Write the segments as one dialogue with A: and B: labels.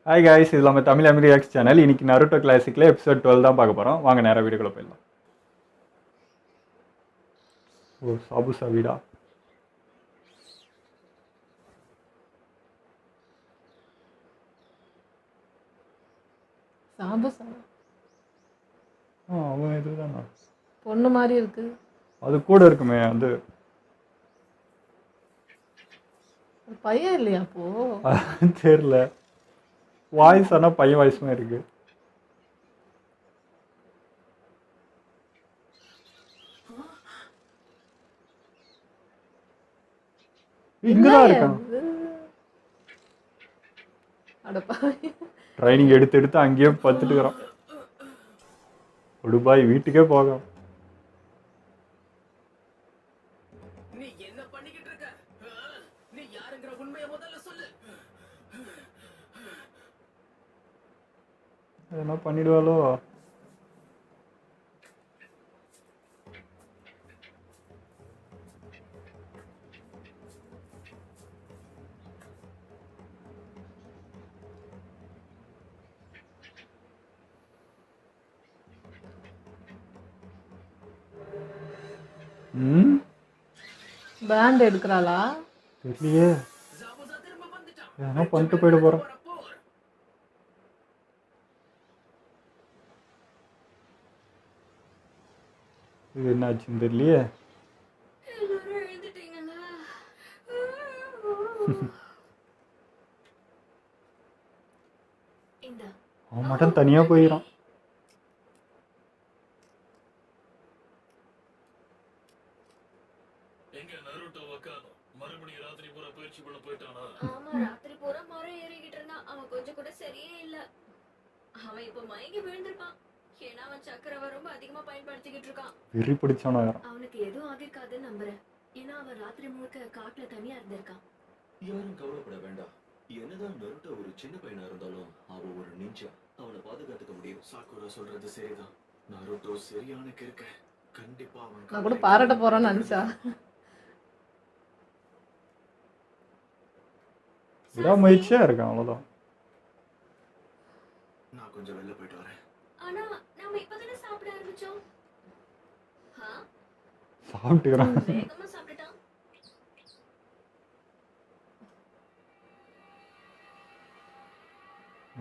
A: Hi guys, இது நம்ம Tamil அமெரியாக்ஸ் channel. இன்னைக்கு நருட்டோ கிளாசிக்கில் எபிசோட் 12 தான் பார்க்க போகிறோம். வாங்க நேராக வீடியோக்குள்ள போயிடலாம். ஓ சாபுசா வீடா?
B: சாபுசா
A: அவன் இதுதானா?
B: பொண்ணு மாதிரி இருக்கு.
A: அது கூட இருக்குமே அது.
B: பையன் இல்லையா அப்போ?
A: தெரியல. வாய்ஸ் ஆனால் பையன் வாய்ஸுமே இருக்கு. இங்கதான் இருக்கான். ட்ரைனிங் எடுத்து எடுத்து அங்கேயே பத்துட்டு இருக்கிறான். ஒடுபாய் வீட்டுக்கே போக. என்ன பண்ணிடுவாளோ?
B: பேண்ட் எடுக்கிறாளா?
A: தெரியலையே. ஏன்னா பண்ணிட்டு போயிட போறோம். இது என்ன ஆச்சுன்னு தெரியலையே. அவன் மட்டும் தனியா போயிடான். வெறி பிடிச்சவனா
C: அவனுக்கு எதுவும் ஆகிருக்காதுன்னு நம்புறேன். ஏன்னா அவன் ராத்திரி முழுக்க காட்டுல தனியா இருந்திருக்கான்.
D: யாரும் கவலைப்பட வேண்டாம். என்னதான் நருட்டோ ஒரு சின்ன பையனா இருந்தாலும் அவன் ஒரு நிஞ்சா. அவனை பாதுகாத்துக்க முடியும். சாக்குரா சொல்றது சரிதான். நருட்டோ சரியான கிறுக்க. கண்டிப்பா அவன்
B: நான் கூட பாராட்ட போறான்னு நினைச்சா.
A: விடாமுயற்சியா இருக்கான், அவ்வளவுதான்.
D: நான் கொஞ்சம் வெளில போயிட்டு வரேன்.
C: ஆனா நாம இப்பதானே சாப்பிட ஆரம்பிச்சோம்.
A: சாப்பிட்டுக்கிறான்.
C: வேகமா சாப்பிட்டான்.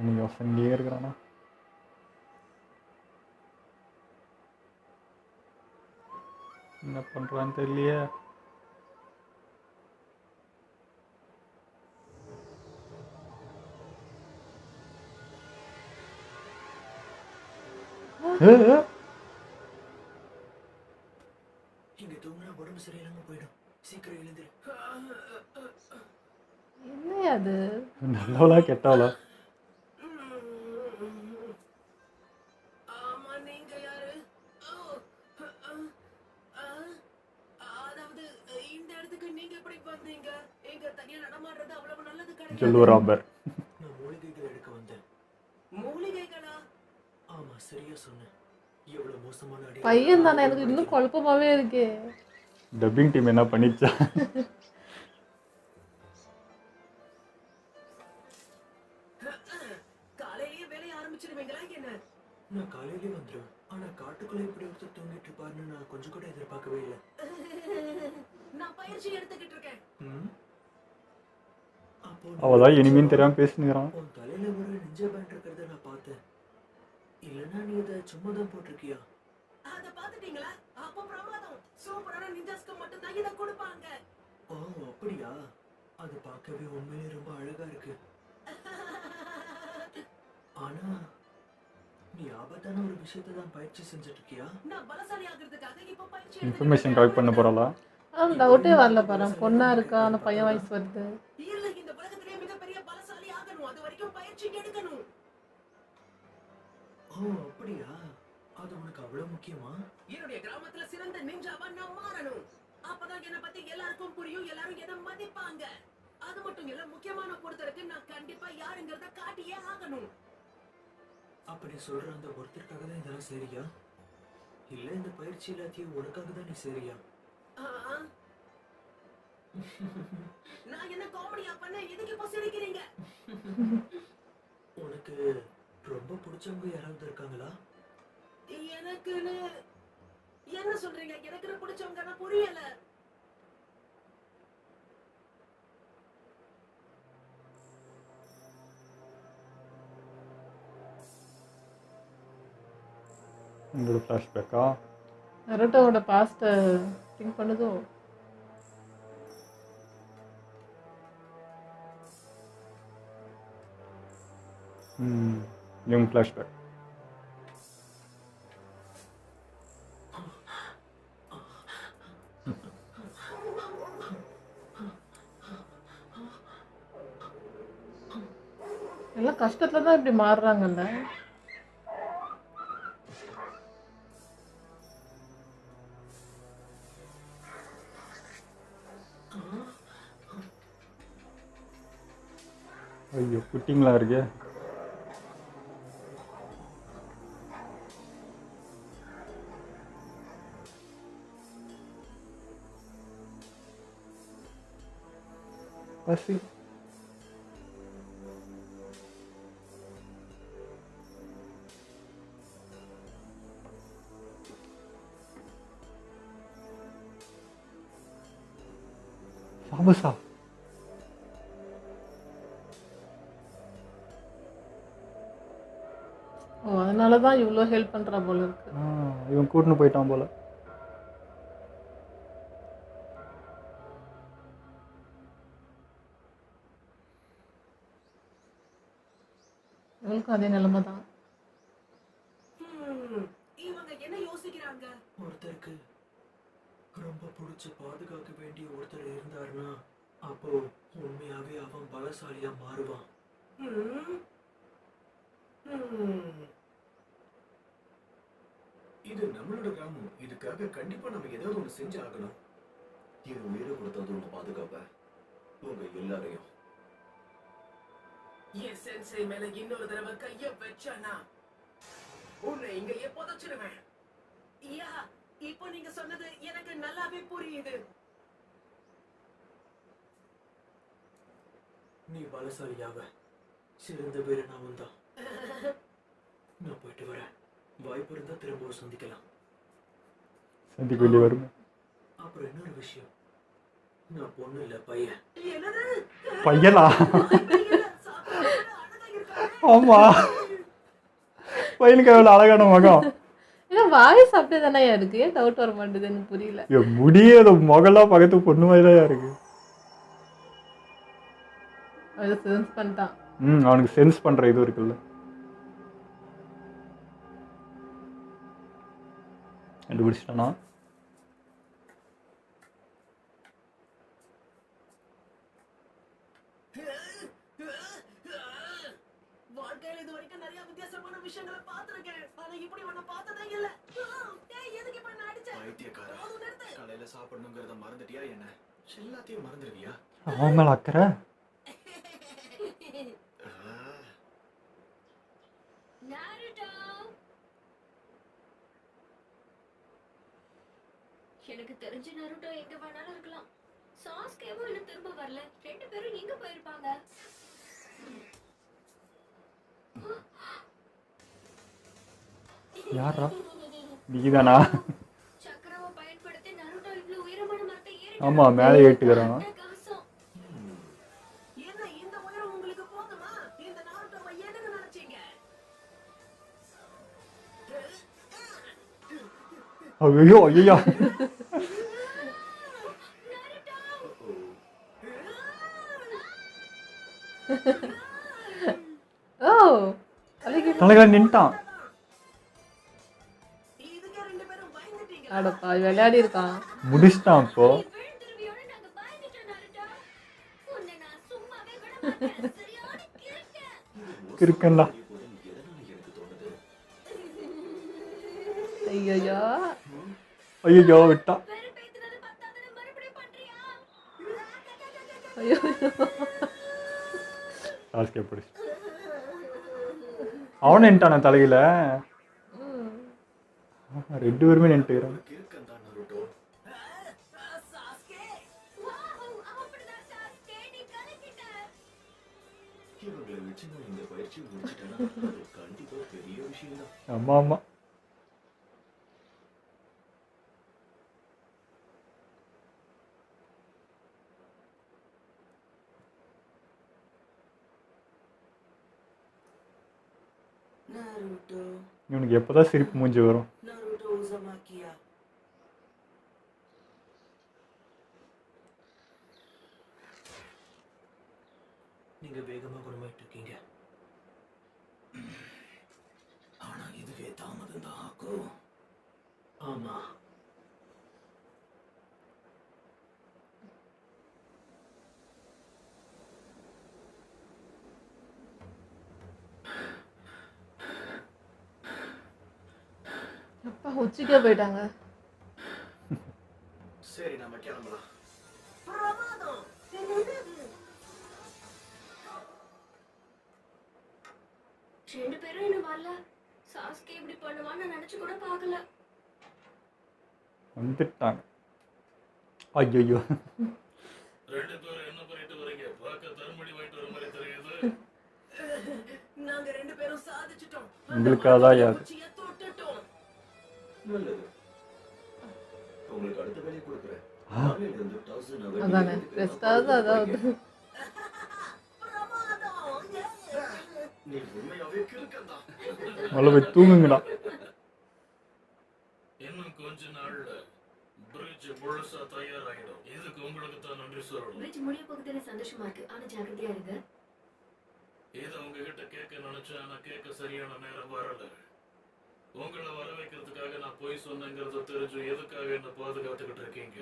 A: நீ யோசனையே இருக்கிறானா? என்ன பண்றான்னு தெரியலையே.
D: இங்க தூங்குனா உடம்பு சரியில்லாம போயிடும். சீக்கிரம் எழுந்திரு.
B: என்ன அது?
A: நல்லவளா கெட்டவளா? சொல்லுவ ராபர்.
D: நான் மூலிகைகள் எடுக்க வந்தேன். மூலிகைகளா? ஆமா, சரியா சொன்னேன். எவ்வளவு மோசமான அடி.
B: பையன் தானே, எனக்கு இன்னும் குழப்பமாவே இருக்கே.
A: டப்பிங் டீம் என்ன பண்ணிச்சா?
D: காலையிலேயே வேலைய ஆரம்பிச்சிடுவீங்களா என்ன? நான் காலையிலேயே வந்துருவேன். ஆனா காட்டுக்குள்ள இப்படி ஒருத்தர் தூங்கிட்டு இருப்பாருன்னு நான் கொஞ்சம் கூட எதிர்பார்க்கவே இல்லை. நான் பயிற்சி எடுத்துக்கிட்டு இருக்கேன்.
A: அவதான் இனிமேன்னு தெரியாம பேசினுக்கிறான்.
D: உன் தலையில ஒரு நிஞ்சா பேண்ட் இருக்கிறத நான் பார்த்தேன். இல்லைன்னா நீ இதை சும்மா தான் போட்டிருக்கியா? அத பாத்துட்டீங்களா? அப்போ பிரமாதம். சூப்பரான நிஞ்சாஸ்க்கு மட்டும் தான் இதை கொடுப்பாங்க. ஓ அப்படியா? அது பார்க்கவே உண்மையிலே ரொம்ப அழகா இருக்கு. ஆனா நீ ஆபத்தான ஒரு விஷயத்தை தான் பயிற்சி செஞ்சுட்டு இருக்கியா? நான் பலசாலி ஆகிறதுக்காக இப்ப பயிற்சி
A: இன்ஃபர்மேஷன் கலெக்ட் பண்ண போறாளா?
B: டவுட்டே வரல பாரு. பொண்ணா இருக்கா, அந்த பையன் வாய்ஸ் வருது.
D: இல்ல, இந்த உலகத்திலே மிகப்பெரிய பலசாலி ஆகணும். அது வரைக்கும் பயிற்சி எடுக்கணும். ஓ அப்படியா? அது உனக்கு அவ்வளவு முக்கியமா? என்னுடைய கிராமத்துல சிறந்த நிஞ்சாவா நான் மாறணும். அப்பதான் என்ன பத்தி எல்லாருக்கும் புரியும். எல்லாரும் என்ன மதிப்பாங்க. அது மட்டும் இல்ல, முக்கியமான ஒருத்தருக்கு நான் கண்டிப்பா யாருங்கிறத காட்டியே ஆகணும். அப்படி சொல்ற அந்த ஒருத்தருக்காக தான் இதெல்லாம் சரியா? இல்ல இந்த பயிற்சி எல்லாத்தையும் உனக்காக தான் நீ சரியா? நான் என்ன காமெடியா பண்ண? எதுக்கு இப்ப சிரிக்கிறீங்க? பிடிச்சவங்க யாராவது இருக்காங்களா? எனக்குன்னு என்ன சொல்றீங்க? எனக்கு பிடிச்சவங்க புரியல.
A: உங்களோட ஃப்ளாஷ்பேக்கா?
B: நருட்டோவோட பாஸ்ட்டை திங்க் பண்ணுதோ?
A: Young flashback.
B: எல்லாம் கஷ்டத்துல தான் இப்படி மாறுறாங்கல்ல.
A: ஐயோ குட்டிங்களா இருக்கு. பசி. சாபசா.
B: ஓ, அதனால தான் இவ்வளோ ஹெல்ப் பண்ணுறா போல இருக்கு.
A: இவன் கூட்டின்னு போயிட்டான் போல.
B: இவளுக்கும் அதே நிலைமை தான்.
D: இவங்க என்ன யோசிக்கிறாங்க? ஒருத்தருக்கு ரொம்ப பிடிச்ச பாதுகாக்க வேண்டிய ஒருத்தர் இருந்தாருன்னா அப்போ உண்மையாவே அவன் பலசாலியா மாறுவான். இது நம்மளோட கிராமம். இதுக்காக கண்டிப்பா நம்ம ஏதாவது ஒண்ணு செஞ்சு ஆகணும். என் உயிரை கொடுத்தது ஒண்ணு பாதுகாப்ப உங்க எல்லாரையும். என் சென்சை மேல இன்னொரு தடவை கைய வச்சானா உன்னை இங்கேயே புதைச்சிடுவேன். யா, இப்போ நீங்க சொன்னது எனக்கு நல்லாவே புரியுது. நீ பலசாலியாக சிறந்த பேரு நான் தான். நான் போயிட்டு வரேன். வாய்ப்பு இருந்தா திரும்ப சந்திக்கலாம்.
A: சந்திக்க வேண்டி வரும்.
D: அப்புறம் இன்னொரு விஷயம், நான் பொண்ணு இல்ல பையன்.
A: பையனா? ஆமா, பையனுக்கு எவ்வளவு அழகான மகம்.
B: ஏன்னா வாய்ஸ் அப்படியே தானே இருக்கு. ஏன் டவுட் வர மாட்டேது எனக்கு புரியல.
A: முடியாது, முகலாம் பக்கத்து பொண்ணு மாதிரிதான் இருக்கு.
B: அதை சென்ஸ் பண்ணிட்டான்.
A: அவனுக்கு சென்ஸ் பண்ற இது இருக்குல்ல. கண்டுபிடிச்சிட்டானா?
D: வாழ்க்கையில இது வரைக்கும் நிறைய வித்தியாசமான விஷயங்களை பார்த்திருக்கேன். ஆனா இப்படி ஒண்ணு பார்த்ததே இல்ல. எதுக்கு இப்ப நான் அடிச்சேன்? பைத்தியக்காரா, காலையில சாப்பிடணுங்கிறத மறந்துட்டியா என்ன? எல்லாத்தையும் மறந்துடுவியா?
A: அவன் மேல அக்கறை.
C: நாருட்டோ, எனக்கு தெரிஞ்ச நருட்டோ எங்க வேணாலும் இருக்கலாம். சாஸ்கேவும் இன்னும் திரும்ப வரல. ரெண்டு பேரும் எங்க போயிருப்பாங்க?
A: யாரா? நீதானா?
C: சக்கரவை பயன்படுத்தி நருட்டோ இவ்வளவு உயரமான மரத்தை ஏறி
A: ஆமா, மேலே ஏட்டுக்கிறான்.
D: என்ன இந்த உயரம் உங்களுக்கு போதுமா? இந்த நாருட்டோவை என்னன்னு நினைச்சீங்க?
A: ஐயோ ஐயோ.
B: ஓ,
A: தலைகளை நின்ட்டான்.
D: இதுக்கே ரெண்டு பேரும் பயந்துட்டீங்க.
B: அடப்பா, விளையாடி இருக்கான்.
A: முடிச்சிட்டான். இப்போ
C: விழுந்துருவியோன்னு நாங்க பயந்துட்டோம் நருட்டோ. உன்னை நான் சும்மாவே விட மாட்டேன். சரியான கிறுக்கன்.
A: இருக்குங்களா?
B: ஐயோ
A: ஐயோ விட்டான்.
C: வெறுப்பேத்துனது பத்தாதுன்னு மறுபடியும் பண்றியா?
B: ஐயோ.
A: சாஸ்கே பிடிச்சி அவனை நின்ட்டான தலையில. ரெண்டு பேருமே நின்றுக்கிறான்.
E: இவங்களை வச்சு நான் இந்த பயிற்சியை முடிச்சிட்டேன்னா அது கண்டிப்பா பெரிய விஷயம் தான்.
A: ஆமாம் ஆமாம்.
D: Naruto,
A: இவனுக்கு எப்போ தான் சிரிப்பு மூஞ்சி வரும்?
D: Naruto Uzumaki-ya. நீங்க வேகமா குணமாயிட்டு இருக்கீங்க. ஆனா இதுவே தாமதம் தான் ஆகும். ஆமா.
B: அப்பா உச்சிக்கே போயிட்டாங்க.
E: சரி நம்ம கிளம்பலாம்.
D: பிரமாதம்.
C: ரெண்டு பேரும் இன்னும் வரல. சாஸ்கே இப்படி பண்ணுவான்னு நான் நினைச்சு கூட பார்க்கல.
A: வந்துட்டாங்க. ஐயோ
F: ரெண்டு பேரும் என்ன பண்ணிட்டு வரீங்க? பார்க்க தருமடி வாங்கிட்டு வர மாதிரி தெரியுது.
D: நாங்க ரெண்டு பேரும் சாதிச்சிட்டோம்.
A: உங்களுக்காக தான் யாரு?
D: உச்சியை தொட்டுட்டோம்.
E: நல்லது. உங்களுக்கு அடுத்த வேலையை கொடுக்குறேன்.
A: ஆ.
E: நாளையில இருந்து 1000 hour
B: அதானே
E: நீங்க ரெண்டு பேரும்
B: ரெஸ்டாவது அதாவது
D: பிரமாதம்.
E: நீ உண்மையாவே கிறுக்கன்தான்.
A: முதல்ல போய் தூங்குங்கடா.
F: இன்னும் கொஞ்ச நாள்ல பிரிட்ஜ் முழுசா தயாராகிடும். இதுக்கு உங்களுக்கு தான் நன்றி சொல்லணும்.
C: பிரிட்ஜ் முடிய போகுதுன்னு சந்தோஷமா இருக்கு. ஆனா ஜாக்கிரதையா இருங்க.
F: இதை உங்ககிட்ட கேட்க நினைச்சேன், ஆனா கேட்க சரியான நேரம் வரல. உங்களை வர வைக்கிறதுக்காக நான் போய் சொன்னேங்கிறத தெரிஞ்சு எதுக்காக என்ன பாதுகாத்துக்கிட்டு இருக்கீங்க?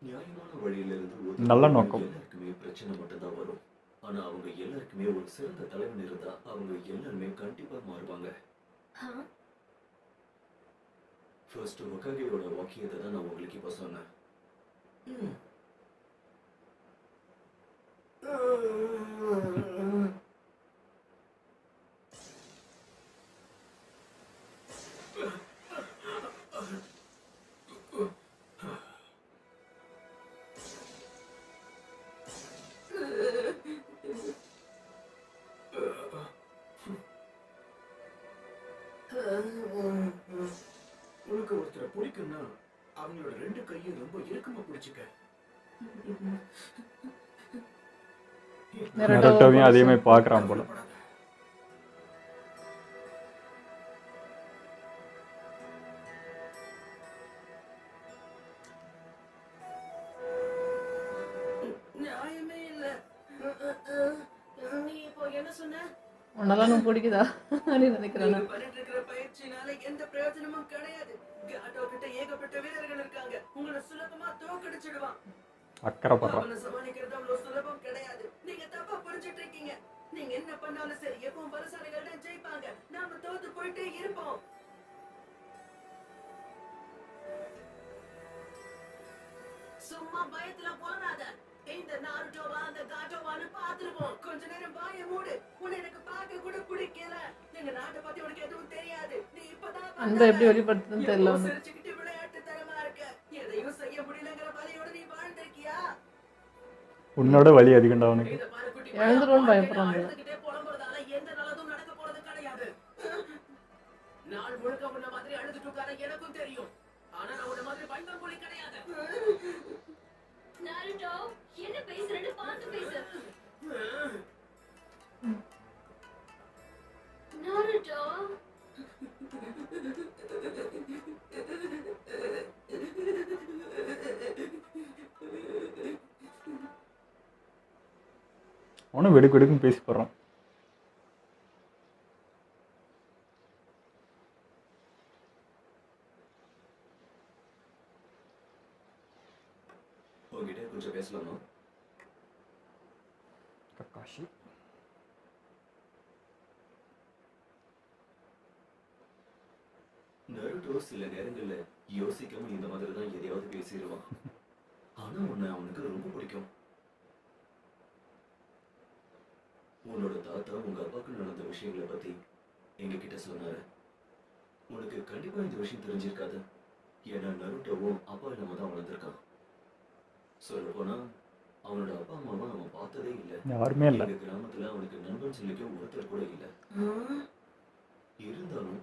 E: நியாயமான வழியில இருந்து
A: நல்ல நோக்கம்.
E: எல்லாருக்குமே பிரச்சனை மட்டும்தான் வரும். ஆனா அவங்க எல்லாருக்குமே ஒரு சிறந்த தலைவன் இருந்தா அவங்க எல்லாருமே கண்டிப்பா மாறுவாங்க.
C: ஆ?
E: ஃபர்ஸ்ட் ஹோகாகேயோட வாக்கியத்தை தான் நான் உங்களுக்கு இப்ப சொன்னேன். உனக்கு ஒருத்தரை பிடிக்கும்னா அவங்களோட ரெண்டு கையும் ரொம்ப இறுக்கமா பிடிச்சுக்க.
A: நருட்டோவையும் அதே மாதிரி பார்க்குறான் போல.
D: நியாயமே இல்ல. நீ இப்போ என்ன சொன்ன?
B: உன்னெல்லாம் நான் பிடிக்குதா அப்படின்னு நினைக்கிறேன்.
D: நீங்க பண்ணிட்டு இருக்கிற பயிற்சினால எந்த பிரயோஜனமும் கிடையாது. காட்டோ கிட்ட ஏகப்பட்ட வீரர்கள் இருக்காங்க. உங்களை சுலபமா தோக்கடிச்சிடுவான்.
A: அக்கறைப்படுறான்.
D: அவனை சமாளிக்கிறது அவ்வளவு சுலபம் கிடையாது. நீங்க தப்பா புரிஞ்சிட்டு இருக்கீங்க. நீங்க என்ன பண்ணாலும் சரி எப்பவும் பலசாலிகள் தான் ஜெயிப்பாங்க. நாம தோத்து போயிட்டே இருப்போம். சும்மா பயத்துல போறாத. இந்த நாருட்டோவா அந்த காட்டோவான்னு பாத்துருவோம். கொஞ்ச நேரம் வாயை மூடு. உன்னை எனக்கு பார்க்க கூட பிடிக்கல. எங்க நாட்டை பத்தி உனக்கு எதுவும் தெரியாது. நீ இப்பதான்
B: அந்த எப்படி வெளிப்படுத்துதுன்னு தெரியல வந்து.
D: சிரிச்சுக்கிட்டு விளையாட்டு தரமா இருக்க. எதையும் செய்ய முடியலங்கிற வலியோட நீ வாழ்ந்திருக்கியா?
A: உன்னோட வலி அதிகம்டா அவனுக்கு.
D: இத பாரு குட்டி
B: எழுந்துருவோன்னு பயப்படுறான் போல.
D: அழுதுகிட்டே புலம்புறதால எந்த நல்லதும் நடக்க போறது கிடையாது. நாள் முழுக்க உன்ன மாதிரி அழுதுட்டு உட்கார எனக்கும் தெரியும். ஆனா நான் உன்ன மாதிரி பயந்தாங்கோலி கிடையாது.
C: நாருட்டோ, என்ன பேசுறேன்னு பார்த்து பேசு. நாருட்டோ,
A: அவனும் வெடுக்கு வெடுக்குன்னு பேசி போடுறான்.
E: உங்ககிட்ட கொஞ்சம் பேசலாமா?
A: கக்காஷி
E: நருட்டோ சில நேரங்கள்ல யோசிக்காம இந்த மாதிரி தான் எதையாவது பேசிடுவான். ஆனா உன்னை அவனுக்கு ரொம்ப பிடிக்கும். உன்னோட தாத்தா உங்க அப்பாவுக்கு நடந்த விஷயங்களை பத்தி எங்ககிட்ட சொன்னாரு. உனக்கு கண்டிப்பா இந்த விஷயம் தெரிஞ்சிருக்காது. ஏன்னா நருட்டோவும் அப்பா இல்லாம தான் வளர்ந்துருக்கான். சொல்ல போனா அவனோட அப்பா அம்மாவை அவன் பார்த்ததே இல்லை.
A: யாருமே இல்லை.
E: எங்க கிராமத்துல அவனுக்கு நண்பன் சொல்லிக்க ஒருத்தர் கூட இல்லை. இருந்தாலும்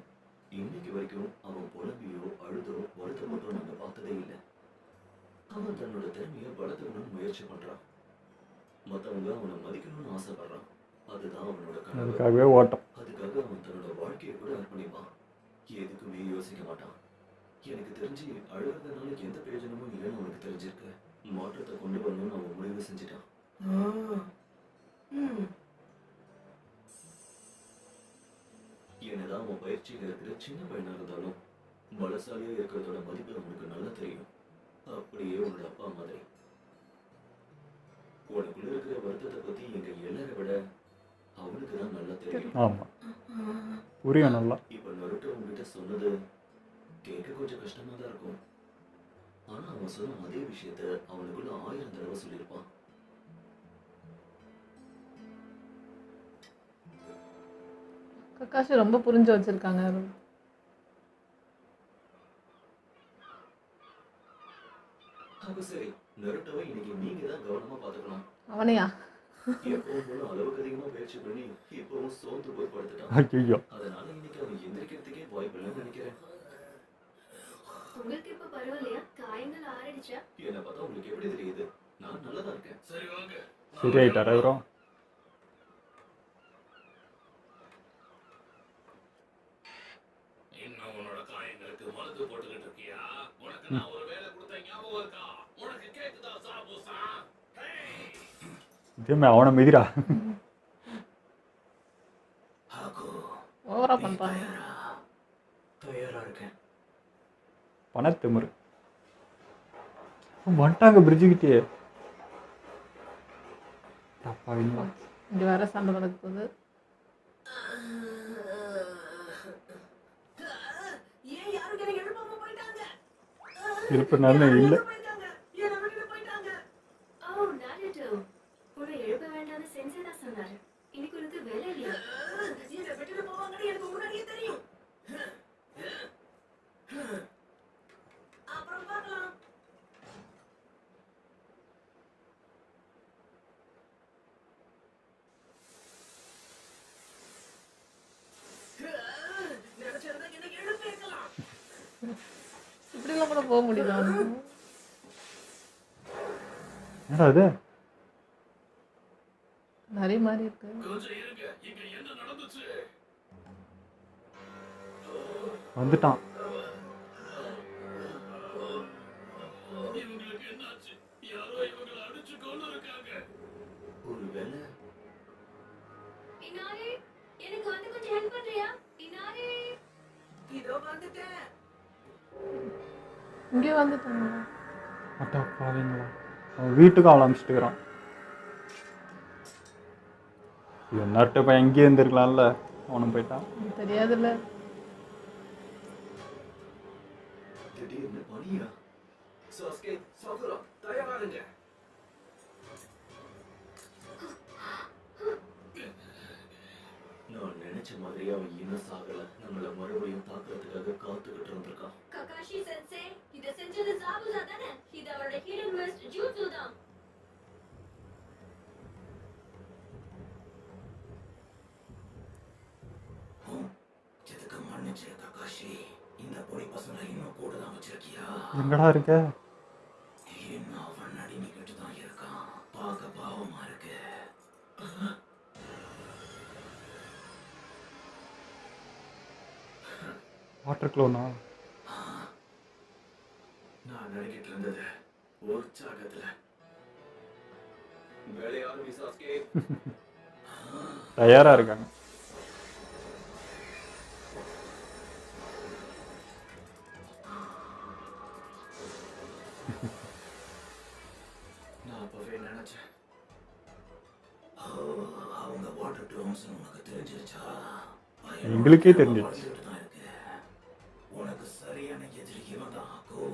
E: இன்னைக்கு வரைக்கும் அவன் புலம்பியோ அழுதோ வருத்தப்பட்டோ நாங்க பார்த்ததே இல்லை. அவன் தன்னோட திறமையை வளர்த்துக்கணும்னு முயற்சி பண்றான். மத்தவங்க அவனை மதிக்கணும்னு ஆசைப்படுறான். அதுதான் அவனோட கனவு.
A: அதுக்காகவே ஓட்டம்.
E: அதுக்காக அவன் தன்னோட வாழ்க்கையை கூட அர்ப்பணிப்பான். எதுக்குமே யோசிக்க மாட்டான். எனக்கு தெரிஞ்சு அழுகிறதுனால எந்த பிரயோஜனமும் இல்லைன்னு அவனுக்கு தெரிஞ்சிருக்கு. மாற்றத்தை கொண்டு வரணும்னு அவன் முடிவு செஞ்சுட்டான். என்னதான் அவன் பயிற்சியில இருக்கிற சின்ன பையனா இருந்தாலும் பலசாலியா இருக்கிறதோட மதிப்பு அவனுக்கு நல்லா தெரியும். அப்படியே உன்னோட அப்பா மாதிரி. உனக்குள்ள இருக்கிற வருத்தத்தை பத்தி எங்க எல்லாரை விட அவனுக்கு தான் நல்லா தெரியும்.
A: ஆமாம், புரியும் நல்லா.
E: இப்ப நருட்டோ உங்ககிட்ட சொன்னது கேட்க கொஞ்சம் கஷ்டமா தான் இருக்கும். ஆனா அவன் சொன்ன அதே விஷயத்த அவனுக்குள்ள 1000 தடவை சொல்லியிருப்பான்.
B: கக்காஷி ரொம்ப புரிஞ்சு வச்சிருக்காங்க.
E: அப்ப சரி, நருட்டோவை இன்னைக்கு நீங்க தான் கவனமா பாத்துக்கணும்.
B: அவனையா?
E: எப்பவும் போல அளவுக்கு அதிகமா பயிற்சி பண்ணி இப்பவும் சோர்ந்து போய் படுத்துட்டான்.
A: ஐயோ,
E: அதனால இன்னைக்கு அவன் எந்திரிக்கிறதுக்கே வாய்ப்பு இல்லைன்னு நினைக்கிறேன்.
C: உங்களுக்கு இப்ப பரவாயில்லையா? காயங்கள் ஆறிடுச்சா?
E: என்னை பார்த்தா உங்களுக்கு எப்படி தெரியுது? நான் நல்லதா இருக்கேன்.
F: சரி வாங்க.
A: சரியாயிட்டாரா இவரோ?
F: இன்னும் உன்னோட காயங்களுக்கு மருந்து போட்டுக்கிட்டு இருக்கியா? உனக்கு நான் ஒரு வேலை கொடுத்த ஞாபகம் இருக்கா? உனக்கு கேக்குதா சாபூசா? ஹேய்!
A: இதேமே அவனை மிதிரா.
B: ஓவரா பண்றாங்க.
E: தயாரா இருக்கேன்.
A: பணத்திமிரு. வந்துட்டாங்க பிரிட்ஜுக்கிட்டே. தப்பாவீங்களா?
B: இங்க வேற சண்டை நடக்க போகுது.
D: ஏன் யாரும் என்னை எழுப்பாம போயிட்டாங்க?
A: இருப்பு நல்ல இல்லை.
D: போயிட்டாங்க. என்னை விட்டுட்டு போயிட்டாங்க.
C: ஓ நாருட்டோ, உன்னை எழுப்ப வேண்டாம்னு சென்சே தான் சொன்னாரு. இன்னைக்கு உனக்கு வேலை இல்லையா?
D: என்னை விட்டுட்டு போவாங்கன்னு எனக்கு முன்னாடியே தெரியும். அப்புறம் பார்க்கலாம். நினைச்சிருந்தா என்னை எழுப்பியிருக்கலாம்.
B: இப்படிலாம் கூட போக முடியுதா?
A: என்னடா இது?
B: நிறைய மாதிரி இருக்கு.
F: கொஞ்சம் இருங்க. இங்க என்ன நடந்துச்சு?
A: வந்துட்டான்.
F: இவங்களுக்கு என்னாச்சு? யாரோ இவங்களை அடிச்சு கொண்டு இருக்காங்க.
E: ஒருவேளை
C: இன்னாரே, எனக்கு வந்து கொஞ்சம் ஹெல்ப் பண்றியா? இன்னாரே.
D: இதோ வந்துட்டேன்.
B: இங்கே வந்துட்டாங்க.
A: அட்டாப்பாவீங்களா? அவன் வீட்டுக்கு அவளை அனுப்பிச்சிட்டுக்கிறான். என்னட்டு இப்போ எங்கேயே இருந்திருக்கலாம்ல, அவனும் போயிட்டான்.
B: தெரியாதுல்ல.
E: திடீர்னு பனியா? Sasuke, Sakura, தயாராருங்க. நான் நினைச்ச மாதிரியே அவன் இன்னும் சாகல. நம்மள மறுபடியும் தாக்குறதுக்காக காத்துக்கிட்டு இருந்திருக்கான்.
C: ககாஷி சென்சே, இத செஞ்சது சாபுசா தானே? இது அவரோட ஹிடன் வெஸ்ட் ஜூட்சு தான்.
E: எதுக்கு மன்னிச்சு ககாஷி? இந்த பொடி பசங்களை இன்னும் கூட தான் வச்சிருக்கியா?
A: எங்கடா இருக்க?
E: இன்னும் அவன் நடிக்கிட்டு தான் இருக்கான். பார்க்க பாவமா இருக்கு.
A: வாட்டர் க்ளோனா?
E: நான் நடிக்கிட்டு இருந்தது உற்சாகத்துல. வேலை ஆரம்பி சாஸ்கே.
A: தயாரா இருக்காங்க.
E: நான் அப்பவே நினைச்சேன். அவங்க வாட்டர் ட்ரோம்ஸ் உனக்கு தெரிஞ்சிருச்சா?
A: எங்களுக்கே தெரிஞ்சிருச்சு.
E: உனக்கு சரியான எதிரி இவன் தான் ஆக்கோ.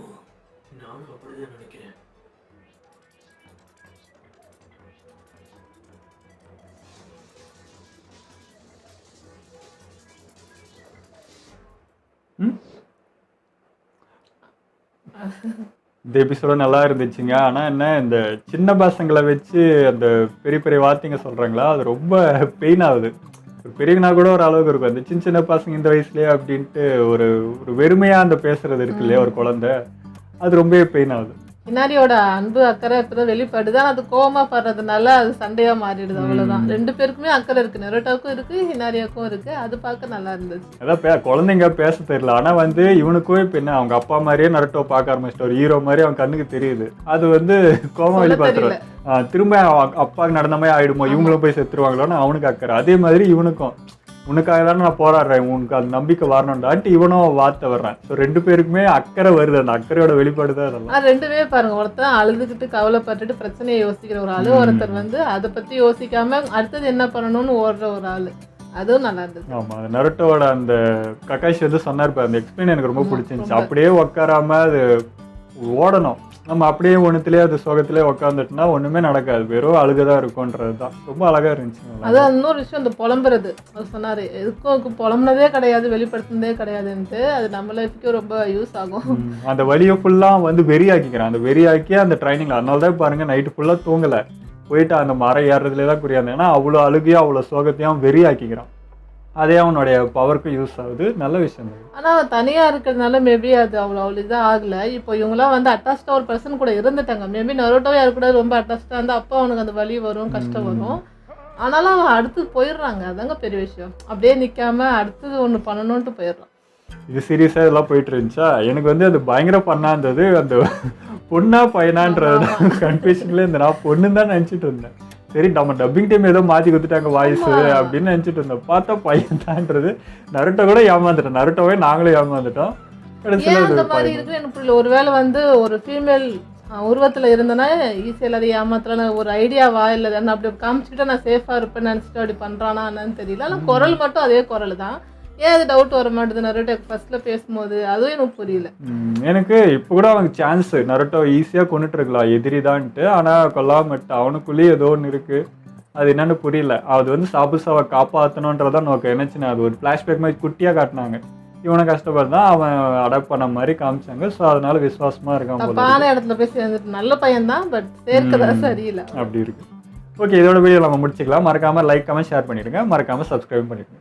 E: நானும் அப்படிதான் நினைக்கிறேன்.
A: இந்த எபிசோட நல்லா இருந்துச்சுங்க. ஆனால் என்ன இந்த சின்ன பசங்களை வச்சு அந்த பெரிய பெரிய வார்த்தைங்க சொல்கிறாங்களா, அது ரொம்ப பெயின் ஆகுது. ஒரு பெரியனா கூட ஒரு அளவுக்கு இருக்கும். அந்த சின்ன சின்ன பசங்க இந்த வயசுலேயே அப்படின்ட்டு ஒரு ஒரு வெறுமையாக அந்த பேசுறது இருக்கு இல்லையா ஒரு குழந்தை, அது ரொம்பவே பெயின் ஆகுது.
B: ஹினாரியோட அன்பு அக்கறை இப்பதான் வெளிப்படுது. ஆனா அது கோவமா படுறதுனால அது சண்டையா மாறிடுது, அவ்வளவுதான். ரெண்டு பேருக்குமே அக்கறை இருக்கு, நெருட்டோவுக்கும் இருக்கு, ஹினாரியோக்கும் இருக்கு. அது பார்க்க நல்லா இருந்துச்சு.
A: அதான் குழந்தைங்க பேச தெரியல, ஆனா வந்து இவனுக்கும் இப்ப என்ன அவங்க அப்பா மாதிரியே நருட்டோ பார்க்க ஆரம்பிச்சிட்டு ஒரு ஹீரோ மாதிரி அவன் கண்ணுக்கு தெரியுது. அது வந்து கோவம் வெளிப்பாத்துரு திரும்ப அப்பாவுக்கு நடந்த மாதிரி ஆயிடுமோ, இவங்களும் போய் செத்துருவாங்களோன்னு அவனுக்கு அக்கறை. அதே மாதிரி இவனுக்கும் உனக்காக தானே நான் போராடுறேன், உனக்கு அந்த நம்பிக்கை வரணும்டான்ட்டு இவனும் வார்த்தை வர்றான். ஸோ ரெண்டு பேருக்குமே அக்கறை வருது, அந்த அக்கறையோட வெளிப்பாடு தான் அதெல்லாம்.
B: ரெண்டுமே பாருங்க, ஒருத்தர் அழுதுகிட்டு கவலைப்பட்டுட்டு பிரச்சனையை யோசிக்கிற ஒரு ஆளு, ஒருத்தர் வந்து அதை பத்தி யோசிக்காம அடுத்தது என்ன பண்ணணும்னு ஓடுற ஒரு ஆளு. அதுவும் நல்லா இருந்துச்சு.
A: ஆமா, அந்த நருட்டோட அந்த கக்காஷி வந்து சொன்னார், அந்த எக்ஸ்பிளைன் எனக்கு ரொம்ப பிடிச்சிருந்துச்சு. அப்படியே உட்காராம அது ஓடணும், நம்ம அப்படியே ஒன்றுத்துலேயே அது சோகத்திலே உட்காந்துட்டுனா ஒன்றுமே நடக்காது, வெறும் அழுகதான் இருக்கும்ன்றது தான். ரொம்ப அழகாக இருந்துச்சு.
B: அதான் இன்னொரு விஷயம், இந்த புலம்புறது அது சொன்னார், எதுக்கும் புலம்புனதே கிடையாது, வெளிப்படுத்தினதே கிடையாதுன்ட்டு. அது நம்ம லைஃப்க்கு ரொம்ப யூஸ் ஆகும்.
A: அந்த வலியை ஃபுல்லாக வந்து வெறியாக்கிக்கிறான், அந்த வெறியாக்கி அந்த ட்ரைனிங்கில். அதனால தான் பாருங்கள் நைட்டு ஃபுல்லாக தூங்கலை, போயிட்டு அந்த மரம் ஏறுறதுலே தான் குறியாந்தேன். ஏன்னா அவ்வளோ அழுகையும் அவ்வளோ சோகத்தையும் வெறியாக்கிக்கிறான். அதே அவனுடைய பவருக்கும் யூஸ் ஆகுது, நல்ல விஷயம்.
B: ஆனால் அவன் தனியாக இருக்கிறதுனால மேபி அது அவ்வளோ இதாக ஆகலை. இப்போ இவங்களாம் வந்து அட்டாச்சாக ஒரு பர்சன் கூட இருந்துட்டாங்க. மேபி நருட்டோவே யாரு கூட ரொம்ப அட்டாச்சாக இருந்தால் அப்போ அவனுக்கு அந்த வலி வரும், கஷ்டம் வரும். ஆனாலும் அவன் அடுத்து போயிடுறாங்க, அதாங்க பெரிய விஷயம். அப்படியே நிற்காம அடுத்தது ஒன்று பண்ணணுன்ட்டு போயிடுறான்.
A: இது சீரியஸாக இதெல்லாம் போயிட்டு இருந்துச்சா, எனக்கு வந்து அது பயங்கர பண்ணா இருந்தது. அந்த பொண்ணா பையனான்றது கன்ஃபியூஷன்ல இந்த நான் பொண்ணுன்னு தான் நினச்சிட்டு இருந்தேன். சரி நம்ம டப்பிங் டைம் ஏதோ மாற்றி கொடுத்துட்டாங்க வாய்ஸ் அப்படின்னு நினச்சிட்டு இருந்தோம். பார்த்தா பையன் தான்ன்றது. நருட்டோ கூட ஏமாந்துட்டோம், நருட்டோவே நாங்களும் ஏமாந்துட்டோம்.
B: அந்த மாதிரி இருக்கு எனக்கு புரியல. ஒருவேளை வந்து ஒரு ஃபீமேல் உருவத்துல இருந்தனா ஈஸியாக எல்லாரும் ஏமாத்தலாம் ஒரு ஐடியாவா இல்லை, அப்படி காமிச்சுக்கிட்டா நான் சேஃபா இருப்பேன்னு நினச்சிட்டு அப்படி பண்றானா என்னன்னு தெரியல. ஆனால் குரல் மட்டும் அதே குரல் தான். ஏன் அது டவுட் வர மாட்டேது நருட்டோ ஃபர்ஸ்ட்ல பேசும்போது, அதுவும் எனக்கு புரியல.
A: எனக்கு இப்போ கூட அவனுக்கு சான்ஸ் நருட்டோ ஈஸியாக கொண்டுட்டு இருக்கலாம் எதிரிதான்ட்டு, ஆனால் கொல்லாமட்டு அவனுக்குள்ளேயே ஏதோ ஒன்று இருக்கு, அது என்னன்னு புரியல. அது வந்து சாபுசாவை காப்பாற்றணுன்றதான் நோக்கம் நினைச்சுனா. அது ஒரு ஃப்ளாஷ்பேக் மாதிரி குட்டியாக காட்டினாங்க, இவனை கஷ்டப்படுதான் அவன் அடாப்ட் பண்ண மாதிரி காமிச்சாங்க. ஸோ அதனால விசுவாசமா இருக்கான்.
B: தப்பான இடத்துல போய் சேர்ந்துட்டு நல்ல பையன் தான், பட் சேர்க்கதான் சரியில்லை,
A: அப்படி இருக்கு. ஓகே, இதோட வீடியோ நம்ம முடிச்சுக்கலாம். மறக்காம லைக் கமெண்ட் ஷேர் பண்ணிடுங்க, மறக்காம சப்ஸ்கிரைப் பண்ணிடுங்க.